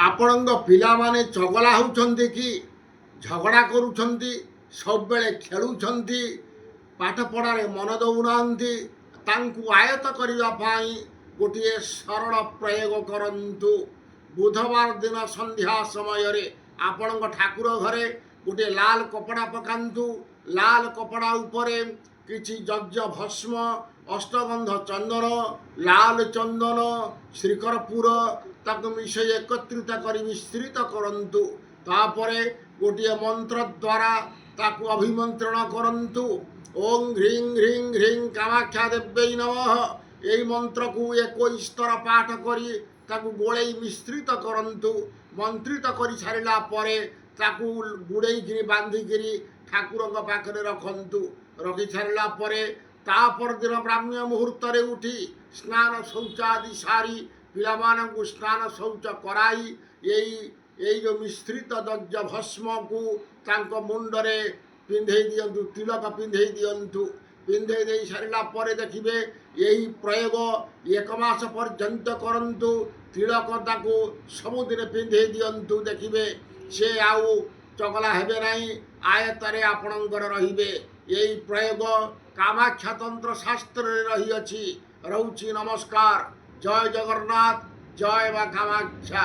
ଆପଣଙ୍କ ପିଲାମାନେ ଚଗଲା ହେଉଛନ୍ତି କି ଝଗଡ଼ା କରୁଛନ୍ତି, ସବୁବେଳେ ଖେଳୁଛନ୍ତି, ପାଠପଢ଼ାରେ ମନ ଦେଉନାହାନ୍ତି, ତାଙ୍କୁ ଆୟତ୍ତ କରିବା ପାଇଁ ଗୋଟିଏ ସରଳ ପ୍ରୟୋଗ କରନ୍ତୁ। ବୁଧବାର ଦିନ ସନ୍ଧ୍ୟା ସମୟରେ ଆପଣଙ୍କ ଠାକୁର ଘରେ ଗୋଟିଏ ଲାଲ କପଡ଼ା ପକାନ୍ତୁ। ଲାଲ କପଡ଼ା ଉପରେ କିଛି ଯଜ୍ଞ ଭସ୍ମ, ଅଷ୍ଟଗନ୍ଧ ଚନ୍ଦନ, ଲାଲ ଚନ୍ଦନ, ଶ୍ରୀକରପୁର ତାକୁ ମିଶାଇ ଏକତ୍ରିତ କରି ମିଶ୍ରିତ କରନ୍ତୁ। ତାପରେ ଗୋଟିଏ ମନ୍ତ୍ର ଦ୍ୱାରା ତାକୁ ଅଭିମନ୍ତ୍ରଣ କରନ୍ତୁ। ଓಂ ହ୍ରିଂ ହ୍ରିଂ ହ୍ରିଂ କାମାକ୍ଷା ଦେବ୍ୟೈ ନମଃ। ଏହି ମନ୍ତ୍ରକୁ 21 ଥର ପାଠ କରି ତାକୁ ଗୋଳେଇ ମିଶ୍ରିତ କରନ୍ତୁ। ମନ୍ତ୍ରିତ କରି ସାରିଲା ପରେ ତାକୁ ଗୁଡ଼େଇକିରି ବାନ୍ଧିକିରି ଠାକୁରଙ୍କ ପାଖରେ ରଖନ୍ତୁ। ରଖି ସାରିଲା ପରେ ତା ପରଦିନ ବ୍ରାହ୍ମଣ ମୁହୂର୍ତ୍ତରେ ଉଠି ସ୍ନାନ ଶୌଚ ଆଦି ସାରି ପିଲାମାନଙ୍କୁ ସ୍ନାନ ଶୌଚ କରାଇ ଏଇ ଯେଉଁ ମିଶ୍ରିତ ଦଗ୍ଧ ଭସ୍ମକୁ ତାଙ୍କ ମୁଣ୍ଡରେ ପିନ୍ଧେଇ ଦିଅନ୍ତୁ, ତିଳକ ପିନ୍ଧେଇ ଦିଅନ୍ତୁ। ପିନ୍ଧେଇ ଦେଇ ସାରିଲା ପରେ ଦେଖିବେ ଏହି ପ୍ରୟୋଗ 1 ମାସ ପର୍ଯ୍ୟନ୍ତ କରନ୍ତୁ। ତିଳକ ତାକୁ ସବୁଦିନେ ପିନ୍ଧେଇ ଦିଅନ୍ତୁ। ଦେଖିବେ ସେ ଆଉ ଚଗଲା ହେବେ ନାହିଁ, ଆୟତ୍ତରେ ଆପଣଙ୍କର ରହିବେ। ଏହି ପ୍ରୟୋଗ କାମାକ୍ଷା ତନ୍ତ୍ର ଶାସ୍ତ୍ରରେ ରହିଅଛି। ରହୁଛି ନମସ୍କାର। ଜୟ ଜଗନ୍ନାଥ, ଜୟ ମା କାମାକ୍ଷା।